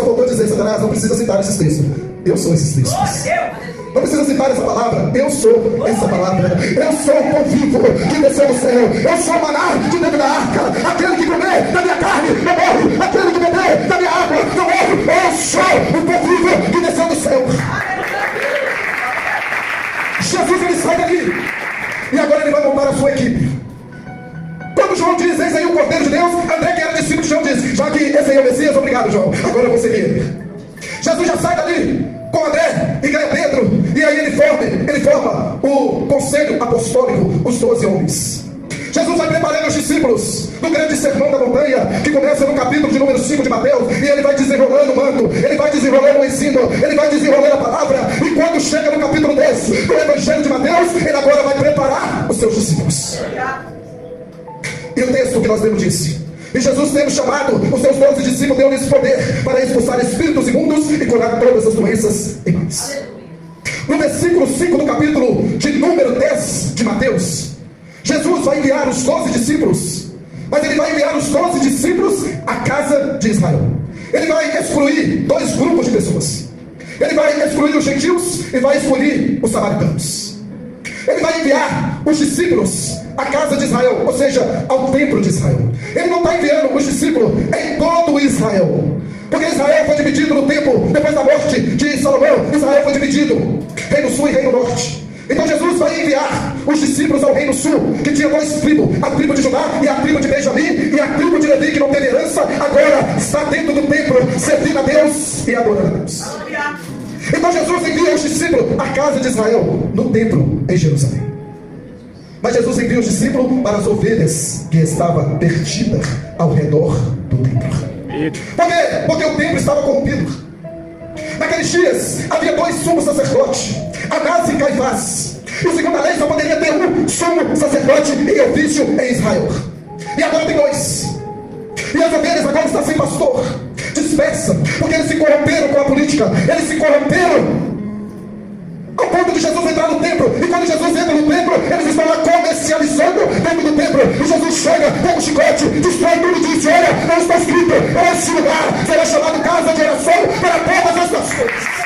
só voltou a dizer: Satanás, não precisa citar esses textos. Eu sou esses textos. Não precisa citar essa palavra. Eu sou essa palavra. Eu sou o pão vivo que desceu do céu. Eu sou o maná de dentro da arca. Aquele que comer da minha carne não morre. Aquele que beber da minha água não morre. Eu sou o pão vivo que desceu do céu. Jesus, ele sai daqui. E agora ele vai montar a sua equipe. Quando João diz: eis aí o Cordeiro de Deus, André, que era discípulo de João, diz: já que esse aí é o Messias, obrigado, João, agora eu vou seguir ele. Jesus já sai dali com André e ganha Pedro, e aí ele forma o conselho apostólico, os 12 homens. Jesus vai preparando os discípulos no grande sermão da montanha, que começa no capítulo de número 5 de Mateus, e ele vai desenrolando o manto, ele vai desenrolando o ensino, ele vai desenrolando a palavra, e quando chega no capítulo 10 do Evangelho de Mateus, ele agora vai preparar os seus discípulos. E o texto que nós lemos disse: e Jesus, tendo chamado os seus 12 discípulos, deu-lhes poder para expulsar espíritos imundos e curar todas as doenças e males. No versículo 5 do capítulo de número 10 de Mateus, Jesus vai enviar os 12 discípulos, mas ele vai enviar os 12 discípulos à casa de Israel. Ele vai excluir 2 grupos de pessoas. Ele vai excluir os gentios e vai escolher os samaritanos. Ele vai enviar os discípulos à casa de Israel, ou seja, ao templo de Israel. Ele não está enviando os discípulos em todo Israel, porque Israel foi dividido no tempo, depois da morte de Salomão. Israel foi dividido, reino sul e reino norte. Então Jesus vai enviar os discípulos ao reino sul, que tinha 2 tribos, a tribo de Judá e a tribo de Benjamim, e a tribo de Levi, que não teve herança, agora está dentro do templo, servindo a Deus e adorando a Deus. Então Jesus envia os discípulos à casa de Israel, no templo em Jerusalém. Mas Jesus envia os discípulos para as ovelhas que estavam perdidas ao redor do templo. Por quê? Porque o templo estava corrompido. Naqueles dias havia 2 sumos sacerdotes, Anás e Caifás. E segundo a lei só poderia ter um sumo sacerdote em ofício em Israel. E agora tem 2. E as ovelhas agora estão sem pastor, dispersas, porque eles se corromperam com a política. Eles se corromperam ao ponto de Jesus entrar no templo. E quando Jesus entra no templo, eles estão lá comercializando dentro do templo. E Jesus chega, pega o chicote, destrói tudo e diz: olha, não está escrito, este lugar será chamado casa de oração para todas as nações.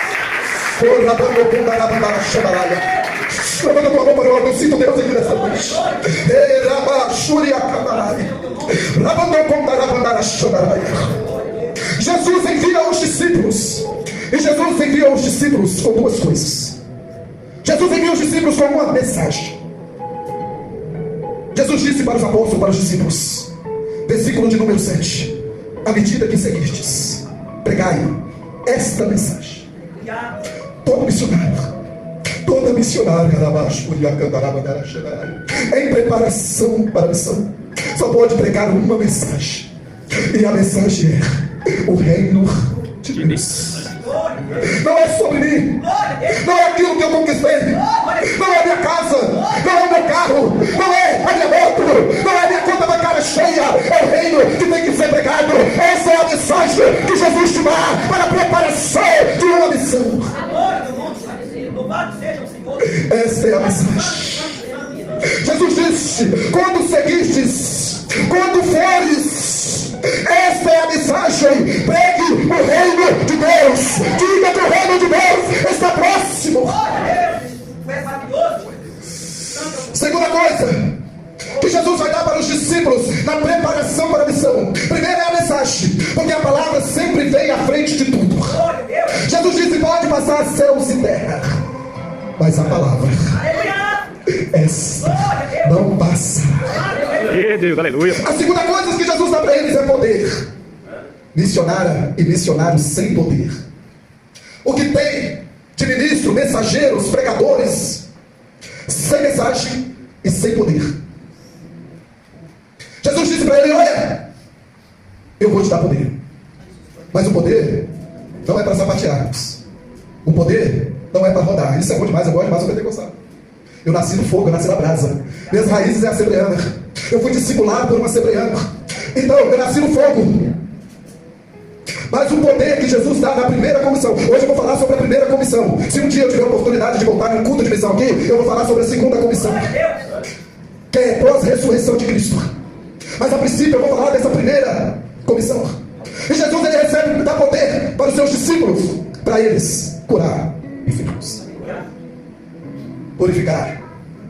Levanta tua mão para o alto, eu sinto Deus aqui nessa noite. Jesus envia os discípulos. E Jesus envia os discípulos com 2 coisas. Jesus envia os discípulos com uma mensagem. Jesus disse para os apóstolos, para os discípulos, versículo de número 7: à medida que seguistes, pregai esta mensagem. Todo missionário, toda missionária em preparação para a missão só pode pregar uma mensagem, e a mensagem é o reino de Deus. Não é sobre mim, não é aquilo que eu conquistei, não é a minha casa, não é o meu carro, não é a minha moto, não é a minha conta bancária cheia. É o reino que tem que ser pregado. Essa é a mensagem que Jesus te dá para a preparação de uma missão. Essa é a mensagem. Jesus disse: quando seguistes, quando fores, esta é a mensagem. Pregue o reino de Deus. Diga que o reino de Deus está próximo. Segunda coisa que Jesus vai dar para os discípulos na preparação para a missão. Primeiro é a mensagem, porque a palavra sempre vem à frente de tudo. Jesus disse: pode passar céus e terra, mas a palavra, essa não passa. Aleluia. A segunda coisa que Jesus dá para eles é poder. Missionária e missionário sem poder. O que tem de ministro, mensageiros, pregadores sem mensagem e sem poder. Jesus disse para ele: olha, eu vou te dar poder, mas o poder não é para sapatearmos. O poder não é para rodar. Isso é bom demais, eu gosto demais do pentecostal. Eu nasci no fogo, eu nasci na brasa. Minhas raízes é assembleana. Eu fui discipulado por um assembleano. Então, eu nasci no fogo. Mas o poder que Jesus dá na primeira comissão. Hoje eu vou falar sobre a primeira comissão. Se um dia eu tiver a oportunidade de voltar em um culto de missão aqui, eu vou falar sobre a segunda comissão, que é pós-ressurreição de Cristo. Mas a princípio eu vou falar dessa primeira comissão. E Jesus, ele recebe, dá poder para os seus discípulos para eles curar enfermos, purificar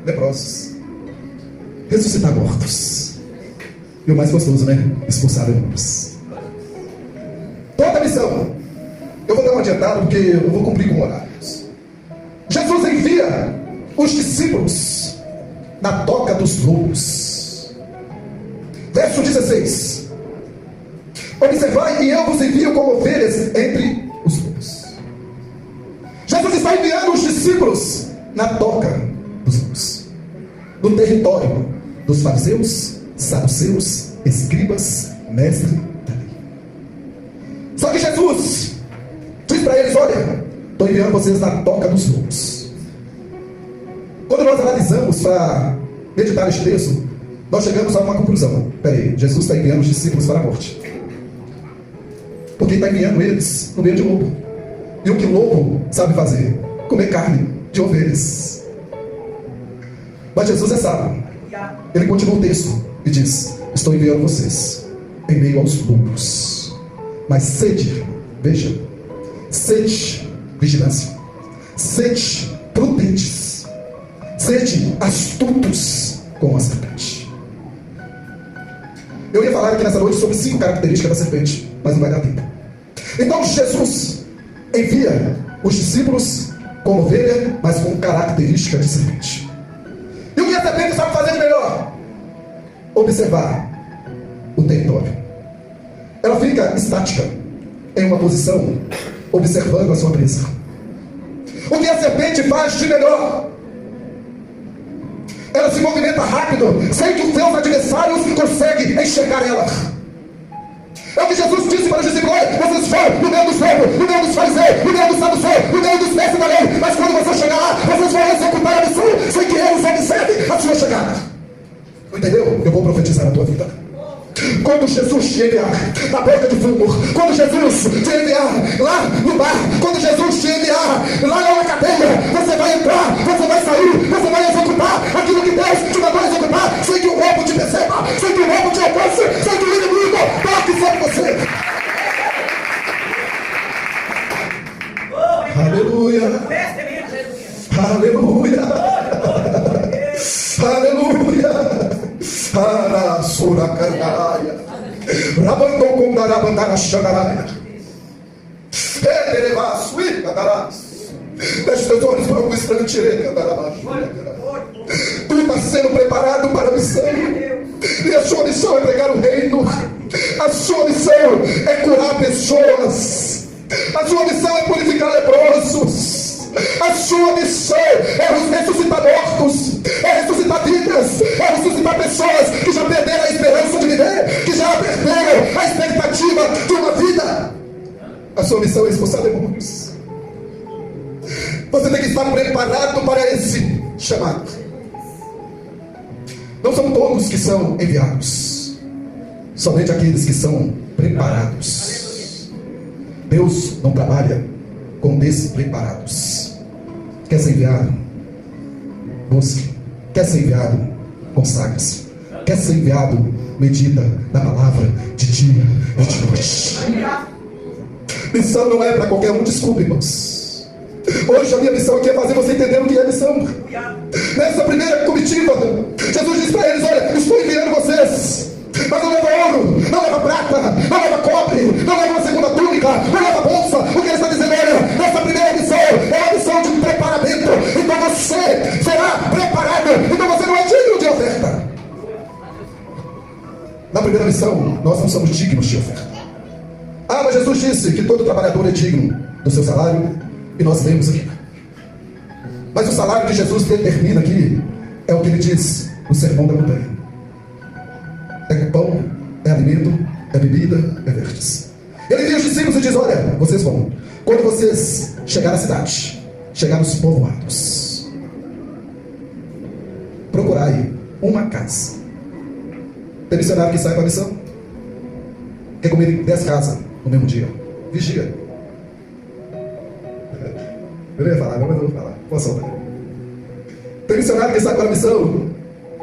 leprosos, ressuscitar mortos. E o mais gostoso, né? Expulsar demônios. Toda a missão. Eu vou dar uma adiantada porque eu vou cumprir com horários. Jesus envia os discípulos na toca dos lobos. Verso 16. Observai, e eu vos envio como ovelhas entre os lobos. Jesus está enviando os discípulos na toca dos lobos, no território dos fariseus, saduceus, escribas, mestres da lei. Só que Jesus diz para eles: olha, estou enviando vocês na toca dos lobos. Quando nós analisamos para meditar este texto, nós chegamos a uma conclusão. Peraí, Jesus está enviando os discípulos para a morte, porque está enviando eles no meio de lobo. E o que o lobo sabe fazer? Comer carne de ovelhas. Mas Jesus é sábio. Ele continua o texto e diz: estou enviando vocês em meio aos lobos. Mas sede, veja, sede vigilância, sede prudentes, sede astutos como a serpente. Eu ia falar aqui nessa noite sobre 5 características da serpente, mas não vai dar tempo. Então Jesus envia os discípulos como ovelha, mas com característica de serpente. E o que a serpente sabe fazer de melhor? Observar o território. Ela fica estática em uma posição, observando a sua presa. O que a serpente faz de melhor? Ela se movimenta rápido, sem que os seus adversários conseguem enxergar ela. É o que Jesus disse para os discípulos: vocês foram no meio dos lobos, no meio dos fariseus, no meio dos saduceus, no meio dos mestres da lei, mas quando você chegar lá, vocês vão executar a missão sem que eles observem a sua chegada. Entendeu? Eu vou profetizar na tua vida. Quando Jesus te enviar na boca de fumo, quando Jesus te enviar lá no bar, quando Jesus te enviar lá na cadeia, você vai entrar, você vai sair, você vai executar aquilo que Deus te mandou executar, sem que o roubo te perceba, sem que o roubo te alcance, sem que o inimigo toque sobre você. Aleluia. Aleluia. Aleluia. Para Suracanaraia, Rabandou com Darabandara Xanaraia,Ederebaço, Icadarás. Deixe teus olhos para o estranho tirei, Candarabaixo. Tu está sendo preparado para a missão, e a sua missão é pregar o reino, a sua missão é curar pessoas, a sua missão é purificar leprosos. A sua missão é ressuscitar mortos, é ressuscitar vidas, é ressuscitar pessoas que já perderam a esperança de viver, que já perderam a expectativa de uma vida. A sua missão é expulsar demônios. Você tem que estar preparado para esse chamado. Não são todos que são enviados, somente aqueles que são preparados. Deus não trabalha com despreparados. Quer ser enviado? Busque. Quer ser enviado? Consagre-se. Quer ser enviado? Medita na palavra de dia e de noite. Missão não é para qualquer um, desculpe, irmãos. Hoje a minha missão aqui é fazer você entender o que é missão. Nessa primeira comitiva, Jesus disse para eles: olha, estou enviando vocês, mas não leva ouro, não leva prata, não leva cobre, não leva uma segunda túnica, não leva bolsa. O que ele está dizendo? Olha, nessa primeira missão é uma missão de preparamento. Então você será preparado, então você não é digno de oferta. Na primeira missão nós não somos dignos de oferta. Ah, mas Jesus disse que todo trabalhador é digno do seu salário, e nós lemos aqui. Mas o salário que Jesus determina aqui é o que ele diz no Sermão da Montanha: é pão, é alimento, é bebida, é vestes. Ele envia os discípulos e diz: olha, vocês vão, quando vocês chegarem à cidade, chegar nos povoados, procurai uma casa. Tem missionário que sai para a missão, quer comer em 10 casas no mesmo dia. Vigia. Eu não ia falar, não, mas eu vou falar. Posso soltar. Tem missionário que sai para a missão,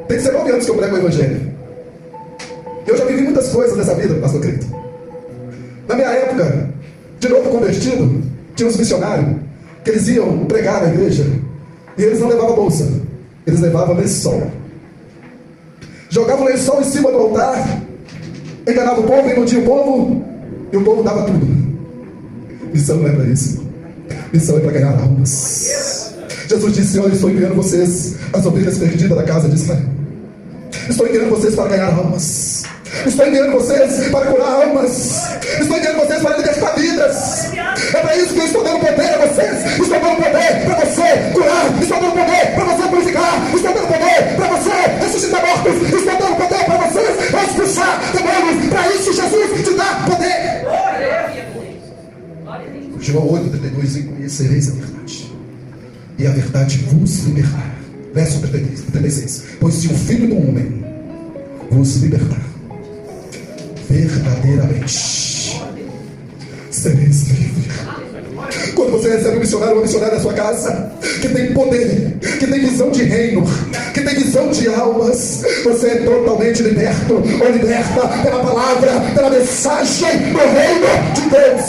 tem que ser 9 anos que eu prego o evangelho. Eu já vivi muitas coisas nessa vida, pastor Crito. Na minha época, de novo convertido, tinha uns missionários que eles iam pregar na igreja e eles não levavam bolsa, eles levavam lençol. Jogavam lençol em cima do altar, enganavam o povo, iludiam o povo e o povo dava tudo. Missão não é para isso, missão é para ganhar almas. Jesus disse: olha, estou enviando vocês, as ovelhas perdidas da casa de Israel. Estou enviando vocês para ganhar almas. Estou enviando vocês para curar almas. Estou enviando vocês para libertar vidas. É para isso que eu estou dando poder a vocês. Estou dando poder para você curar. Estou dando poder para você purificar. Estou dando poder para você ressuscitar mortos. Estou dando poder para vocês expulsar demônios. Para isso Jesus te dá poder. João 8:32: e conhecereis a verdade, e a verdade vos libertará. Verso 36: pois se o Filho do Homem vos libertar, verdadeiramente sereis livres. Quando você recebe um missionário ou uma missionária na sua casa, que tem poder, que tem visão de reino, que tem visão de almas, você é totalmente liberto ou liberta pela palavra, pela mensagem do reino de Deus.